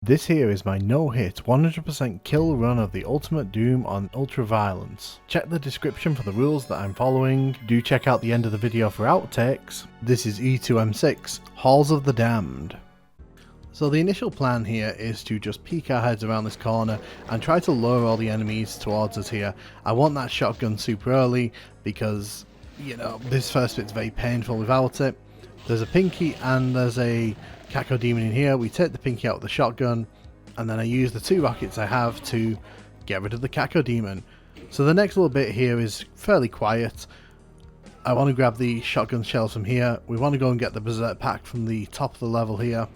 This here is my no-hit 100% kill run of the Ultimate Doom on Ultra Violence. Check the description for the rules that I'm following. Do check out the end of the video for outtakes. This is E2M6, Halls of the Damned. So the initial plan here is to just peek our heads around this corner and try to lure all the enemies towards us here. I want that shotgun super early because, you know, this first bit's very painful without it. There's a pinky and there's a Cacodemon in here. We take the pinky out with the shotgun and then I use the 2 rockets I have to get rid of the Cacodemon. So the next little bit here is fairly quiet. I want to grab the shotgun shells from here. We want to go and get the Berserk pack from the top of the level here.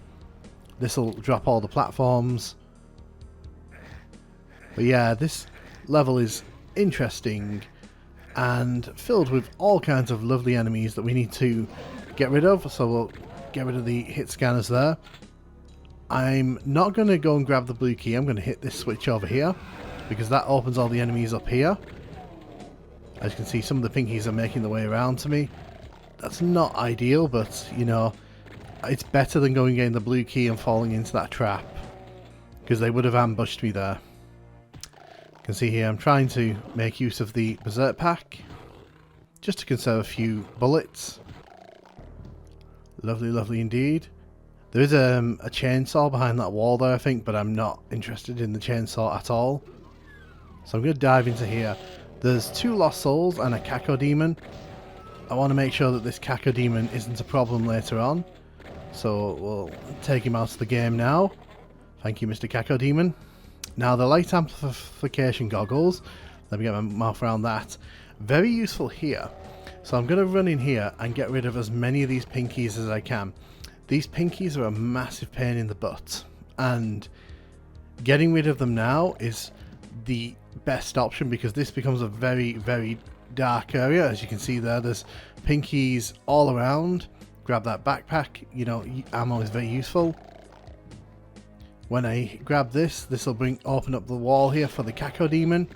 This will drop all the platforms. But yeah, this level is interesting and filled with all kinds of lovely enemies that we need to get rid of. So we'll get rid of the hit scanners there. I'm not going to go and grab the blue key. I'm going to hit this switch over here because that opens all the enemies up here. As you can see, some of the pinkies are making their way around to me. That's not ideal, but you know, it's better than going getting the blue key and falling into that trap because they would have ambushed me there. You can see here I'm trying to make use of the Berserk pack just to conserve a few bullets. Lovely, lovely indeed. There is a chainsaw behind that wall there, I think, but I'm not interested in the chainsaw at all. So I'm going to dive into here. There's 2 lost souls and a Cacodemon. I want to make sure that this Cacodemon isn't a problem later on. So we'll take him out of the game now. Thank you, Mr. Cacodemon. Now the light amplification goggles. Let me get my mouth around that. Very useful here. So I'm going to run in here and get rid of as many of these pinkies as I can. These pinkies are a massive pain in the butt. And getting rid of them now is the best option because this becomes a very, very dark area. As you can see there, there's pinkies all around. Grab that backpack. You know, ammo is very useful. When I grab this will open up the wall here for the Cacodemon.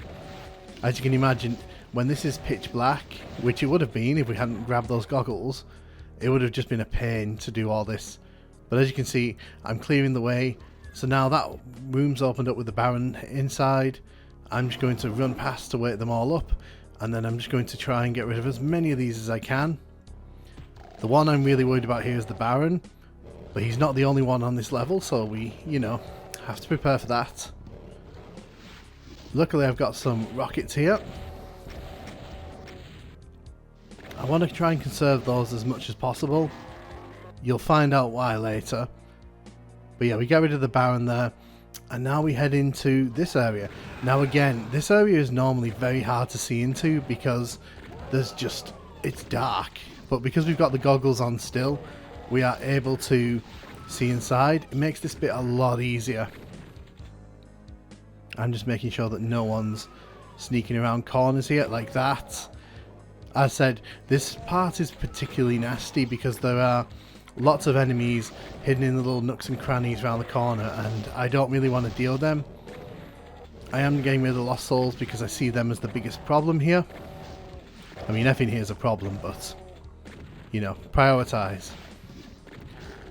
As you can imagine, when this is pitch black, which it would have been if we hadn't grabbed those goggles, it would have just been a pain to do all this. But as you can see, I'm clearing the way. So now that room's opened up with the Baron inside. I'm just going to run past to wake them all up. And then I'm just going to try and get rid of as many of these as I can. The one I'm really worried about here is the Baron. But he's not the only one on this level, so we, you know, have to prepare for that. Luckily I've got some rockets here. I want to try and conserve those as much as possible. You'll find out why later. But yeah, we get rid of the Baron there. And now we head into this area. Now again, this area is normally very hard to see into because there's just, it's dark. But because we've got the goggles on still, we are able to see inside. It makes this bit a lot easier. I'm just making sure that no one's sneaking around corners here like that. As said, this part is particularly nasty because there are lots of enemies hidden in the little nooks and crannies around the corner and I don't really want to deal with them. I am getting rid of the lost souls because I see them as the biggest problem here. I mean, everything here is a problem, but, you know, prioritise.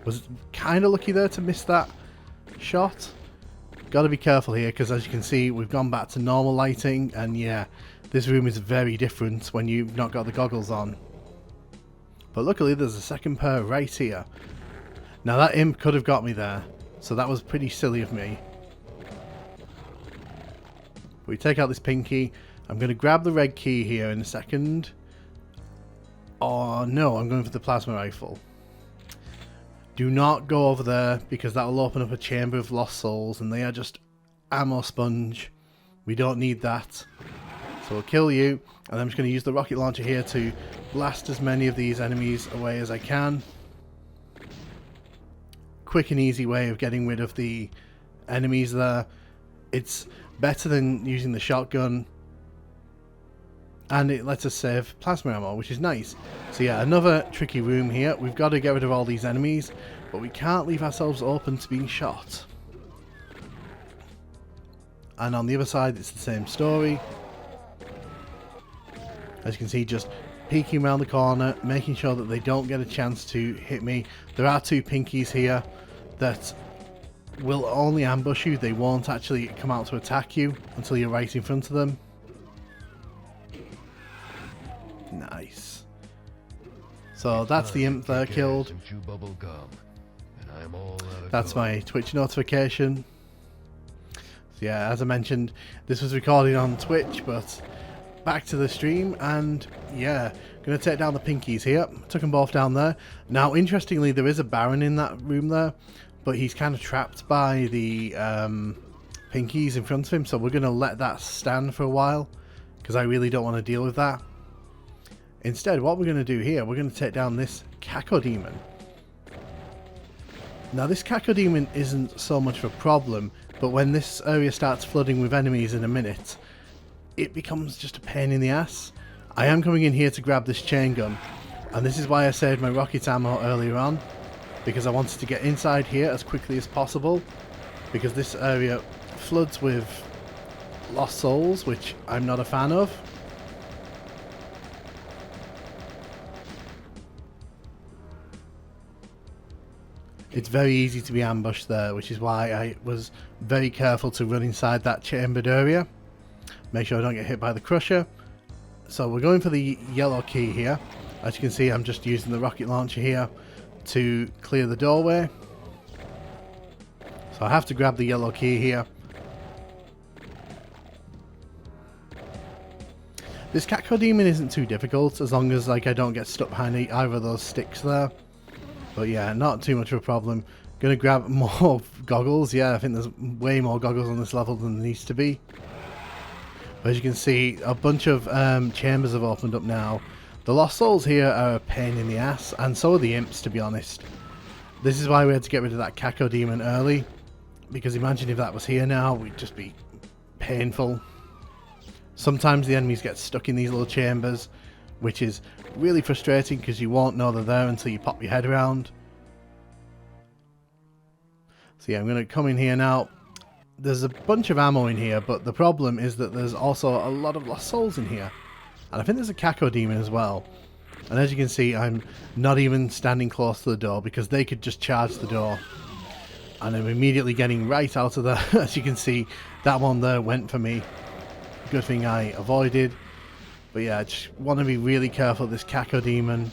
Was kind of lucky there to miss that shot. Got to be careful here because as you can see, we've gone back to normal lighting and yeah, this room is very different when you've not got the goggles on. But luckily there's a second pair right here. Now that imp could have got me there, so that was pretty silly of me. We take out this pinky. I'm going to grab the red key here in a second. Oh no, I'm going for the plasma rifle. Do not go over there because that will open up a chamber of lost souls and they are just ammo sponge. We don't need that. So we'll kill you, and I'm just going to use the rocket launcher here to blast as many of these enemies away as I can. Quick and easy way of getting rid of the enemies there. It's better than using the shotgun, and it lets us save plasma ammo, which is nice. So yeah, another tricky room here. We've got to get rid of all these enemies, but we can't leave ourselves open to being shot. And on the other side, it's the same story. As you can see, just peeking around the corner, making sure that they don't get a chance to hit me. There are 2 pinkies here that will only ambush you. They won't actually come out to attack you until you're right in front of them. Nice. So that's the imp there killed. That's my Twitch notification. So yeah, as I mentioned, this was recorded on Twitch, but back to the stream, and yeah, gonna take down the pinkies here. Took them both down there. Now, interestingly, there is a Baron in that room there, but he's kind of trapped by the pinkies in front of him, so we're gonna let that stand for a while, because I really don't want to deal with that. Instead, what we're going to do here, we're going to take down this Cacodemon. Now, this Cacodemon isn't so much of a problem, but when this area starts flooding with enemies in a minute, it becomes just a pain in the ass. I am coming in here to grab this chain gun, and this is why I saved my rocket ammo earlier on, because I wanted to get inside here as quickly as possible, because this area floods with lost souls, which I'm not a fan of. It's very easy to be ambushed there, which is why I was very careful to run inside that chambered area. Make sure I don't get hit by the crusher. So we're going for the yellow key here. As you can see, I'm just using the rocket launcher here to clear the doorway. So I have to grab the yellow key here. This Cacodemon isn't too difficult, as long as I don't get stuck behind either of those sticks there. But yeah, not too much of a problem. Gonna grab more goggles. Yeah, I think there's way more goggles on this level than there needs to be. But as you can see, a bunch of chambers have opened up now. The Lost Souls here are a pain in the ass, and so are the imps, to be honest. This is why we had to get rid of that Cacodemon early, because imagine if that was here now, we'd just be painful. Sometimes the enemies get stuck in these little chambers, which is really frustrating because you won't know they're there until you pop your head around. So yeah, I'm going to come in here now. There's a bunch of ammo in here, but the problem is that there's also a lot of Lost Souls in here. And I think there's a Cacodemon as well. And as you can see, I'm not even standing close to the door because they could just charge the door. And I'm immediately getting right out of there. As you can see, that one there went for me. Good thing I avoided. But yeah, I just want to be really careful of this Cacodemon.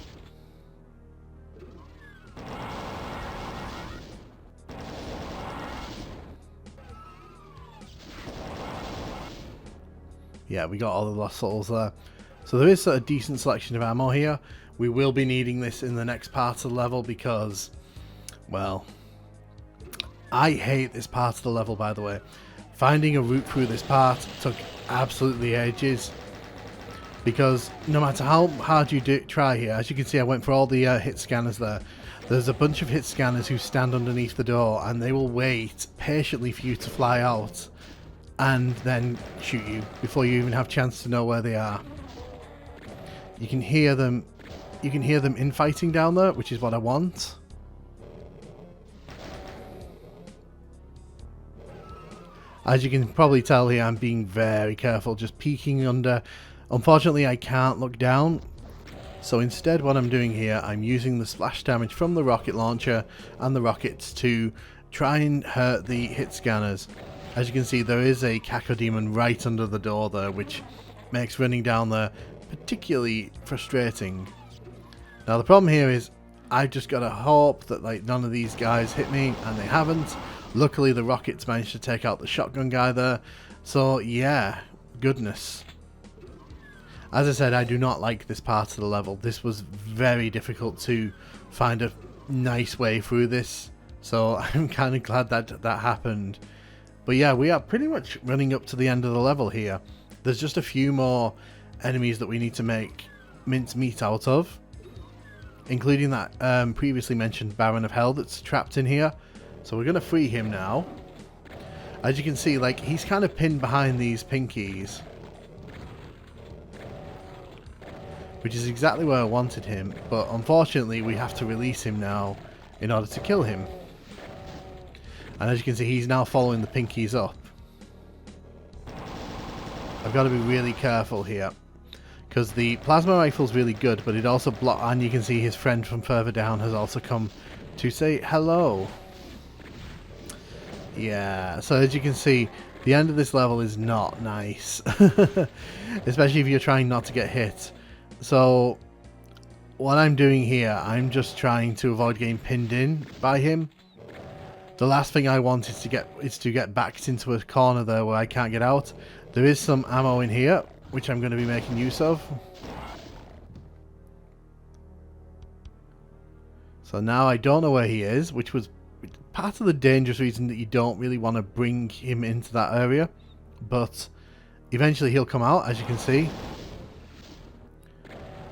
Yeah, we got all the Lost Souls there. So there is a decent selection of ammo here. We will be needing this in the next part of the level because, well, I hate this part of the level, by the way. Finding a route through this part took absolutely ages. Because no matter how hard you try here, as you can see, I went for all the hit scanners there. There's a bunch of hit scanners who stand underneath the door and they will wait patiently for you to fly out and then shoot you before you even have a chance to know where they are. You can hear them infighting down there, which is what I want. As you can probably tell here, I'm being very careful, just peeking under. Unfortunately, I can't look down, so instead what I'm doing here, I'm using the splash damage from the rocket launcher and the rockets to try and hurt the hit scanners. As you can see, there is a Cacodemon right under the door there, which makes running down there particularly frustrating. Now the problem here is I've just got to hope that none of these guys hit me, and they haven't. Luckily the rockets managed to take out the shotgun guy there, so yeah, goodness. As I said, I do not like this part of the level. This was very difficult to find a nice way through this, so I'm kind of glad that that happened. But yeah, we are pretty much running up to the end of the level here. There's just a few more enemies that we need to make mincemeat out of, including that previously mentioned Baron of Hell that's trapped in here. So we're going to free him now. As you can see, he's kind of pinned behind these pinkies, which is exactly where I wanted him, but unfortunately we have to release him now in order to kill him. And as you can see, he's now following the pinkies up. I've got to be really careful here, because the plasma rifle is really good, but it also blocks, and you can see his friend from further down has also come to say hello. Yeah, so as you can see, the end of this level is not nice. Especially if you're trying not to get hit. So, what I'm doing here, I'm just trying to avoid getting pinned in by him. The last thing I want is to get backed into a corner there where I can't get out. There is some ammo in here, which I'm going to be making use of. So now I don't know where he is, which was part of the dangerous reason that you don't really want to bring him into that area. But eventually he'll come out, as you can see.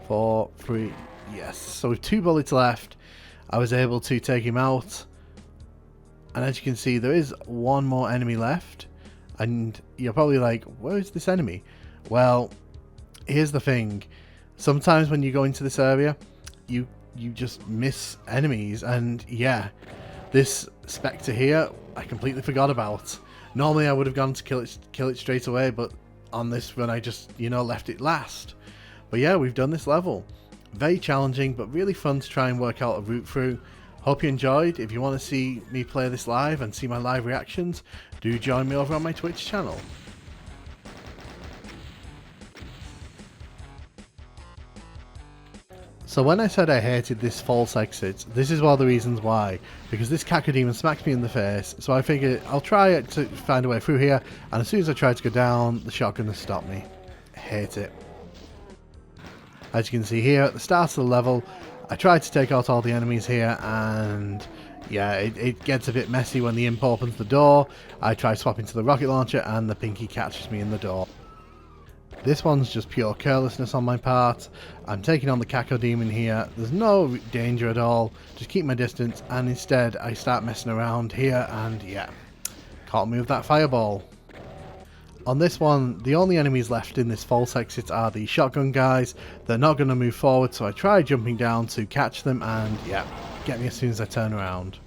4, 3, yes. So with 2 bullets left, I was able to take him out. And as you can see, there is one more enemy left. And you're probably like, where is this enemy? Well, here's the thing. Sometimes when you go into this area, you just miss enemies. And yeah, this Spectre here, I completely forgot about. Normally I would have gone to kill it straight away, but on this run I just, left it last. But yeah, we've done this level. Very challenging, but really fun to try and work out a route through. Hope you enjoyed. If you want to see me play this live and see my live reactions, do join me over on my Twitch channel. So when I said I hated this false exit, this is one of the reasons why. Because this cacodemon smacked me in the face, so I figured I'll try to find a way through here, and as soon as I try to go down, the shotgun has stopped me. Hate it. As you can see here, at the start of the level, I tried to take out all the enemies here, and yeah, it gets a bit messy when the imp opens the door. I try swapping to the rocket launcher, and the pinky catches me in the door. This one's just pure carelessness on my part. I'm taking on the cacodemon here. There's no danger at all. Just keep my distance, and instead I start messing around here, and yeah, can't move that fireball. On this one, the only enemies left in this false exit are the shotgun guys. They're not going to move forward, so I try jumping down to catch them, and yeah, get me as soon as I turn around.